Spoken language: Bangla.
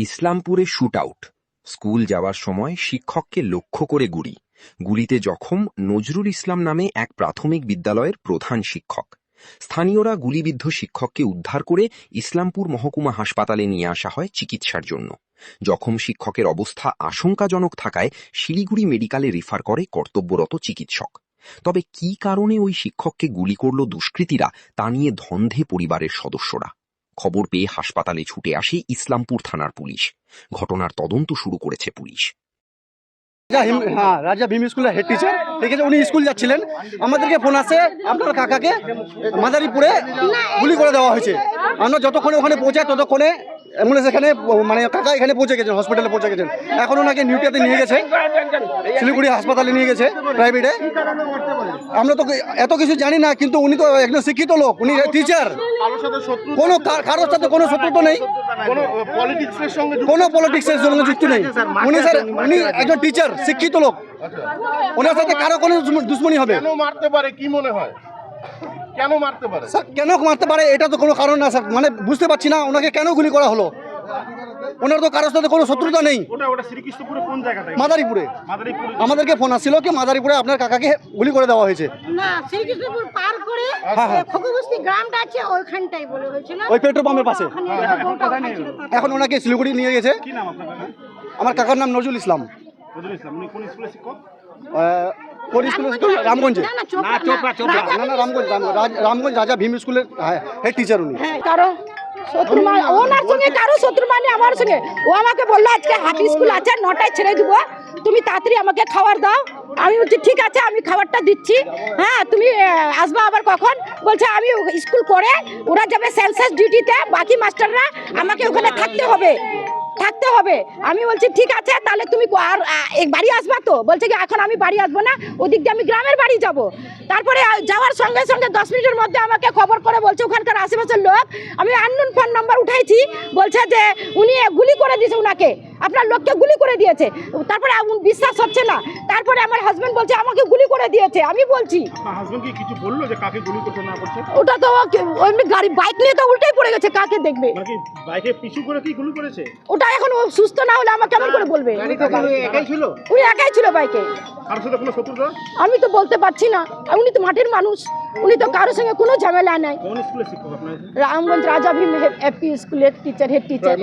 ইসলামপুরে শুটআউট। স্কুল যাওয়ার সময় শিক্ষককে লক্ষ্য করে গুলি। গুলিতে জখম নজরুল ইসলাম নামে এক প্রাথমিক বিদ্যালয়ের প্রধান শিক্ষক। স্থানীয়রা গুলিবিদ্ধ শিক্ষককে উদ্ধার করে ইসলামপুর মহকুমা হাসপাতালে নিয়ে আসা হয় চিকিৎসার জন্য। জখম শিক্ষকের অবস্থা আশঙ্কাজনক থাকায় শিলিগুড়ি মেডিকেলে রেফার করে কর্তব্যরত চিকিৎসক। তবে কী কারণে ওই শিক্ষককে গুলি করল দুষ্কৃতীরা তা নিয়ে ধন্ধে পরিবারের সদস্যরা। খবর পেয়ে হাসপাতালে ছুটে আসে ইসলামপুর থানার পুলিশ। ঘটনার তদন্ত শুরু করেছে পুলিশ। রাজা ভীম স্কুলের হেড টিচার, ঠিক আছে, উনি স্কুল যাচ্ছিলেন, আমাদেরকে ফোন আসে আপনার কাকাকে মাদারীপুরে গুলি করে দেওয়া হয়েছে। আমরা যতক্ষণে ওখানে পৌঁছাই ততক্ষণে অ্যাম্বুলেন্স এখানে মানে কাকা এখানে পৌঁছে গেছেন, হসপিটালে পৌঁছে গেছেন। এখন ওনাকে নিউটিয়াতে নিয়ে গেছে, শিলিগুড়ি হাসপাতালে নিয়ে গেছে প্রাইভেটে। আমরা তো এত কিছু জানি না, কিন্তু উনি তো একজন শিক্ষিত লোক, উনি টিচার, কোনো কারোর সাথে কোনো শত্রুতা নেই, কোনো পলিটিক্সের সঙ্গে যুক্ত নেই। উনি স্যার উনি একজন টিচার, শিক্ষিত লোক, ওনার সাথে কারো কোনো দুশ্মনী হবে? কেন মারতে পারে কি মনে হয়? কেন মারতে পারে স্যার? কেন মারতে পারে এটা তো কোনো কারণ না স্যার, মানে বুঝতে পারছি না ওনাকে কেন গুলি করা হলো। ওনার তো কারোর সাথে কোনো শত্রুতা নেই। ওটা শ্রীকৃষ্ণপুরে কোন জায়গাটায়? মাদারীপুরে। আমাদেরকে ফোন আসছিল কি মাদারীপুরে আপনার কাকাকে গুলি করে দেওয়া হয়েছে। না, শ্রীকৃষ্ণপুর পার করে খোকবস্তি গ্রামটা আছে ওইখানটাই বলে হয়েছিল, ওই পেট্রোল পাম্পের পাশে। এখন ওনাকে শিলিগুড়ি নিয়ে গেছে। কি নাম আপনার কাকা? আমার কাকার নাম নজরুল ইসলাম। নজরুল ইসলাম। উনি কোন স্কুলের শিক্ষক? কোন স্কুলের শিক্ষক? রামগঞ্জে। না, চোপড়া। না না, রামগঞ্জ রাজা ভীম স্কুলের হেড টিচার উনি। কারো শত্রু মানে ওনার সঙ্গে কারো শত্রু মানে আমার সঙ্গে। ও আমাকে বললো আজকে হাফ স্কুল আছে, 9টায় ছেড়ে দিব, তুমি তাড়াতাড়ি আমাকে খাবার দাও। আমি বলছি ঠিক আছে, আমি খাবারটা দিচ্ছি। হ্যাঁ, তুমি আসবা আবার কখন? বলছে আমি স্কুল করে ওরা যাবে সেন্সাস ডিউটিতে, বাকি মাস্টাররা আমাকে ওখানে থাকতে হবে। আমি বলছি ঠিক আছে, তাহলে তুমি আর বাড়ি আসবা তো? বলছে কি এখন আমি বাড়ি আসবো না, ওদিক দিয়ে আমি গ্রামের বাড়ি যাব। তারপরে যাওয়ার সঙ্গে সঙ্গে 10 মিনিটের মধ্যে আমাকে খবর করে বলছে ওখানকার আশেপাশের লোক, আমি আননোন ফোন নাম্বার উঠাইছি, বলছে যে উনি গুলি করে দিয়েছে, উনাকে আপনার লোককে গুলি করে দিয়েছে। তারপরে বিশ্বাস হচ্ছে না, তারপরে আমার হাজবেন্ড বলছে আমাকে গুলি করে দিয়েছে। আমি বলছি হাজবেন্ড কি কিছু বললো যে কাকে গুলি করতে না করছে? ওটা তো ওই গাড়ি বাইক নিয়ে তো উল্টেই পড়ে গেছে, কাকে দেখবে? মানে কি বাইকে পিছু করে কি গুলি করেছে? ওটা এখন ও সুস্থ না হলে আমাকে কেমন করে বলবে? একাই ছিল? উনি একাই ছিল বাইকে। কারোর সাথে কোনো শত্রুতা? আমি তো বলতে পারছি না, উনি তো মাটির মানুষ, উনি তো কারোর সঙ্গে কোনো ঝামেলা নাই। কোন স্কুলের শিক্ষক আপনার? রামগঞ্জ রাজা ভীম এপি স্কুলের টিচার, হেড টিচার।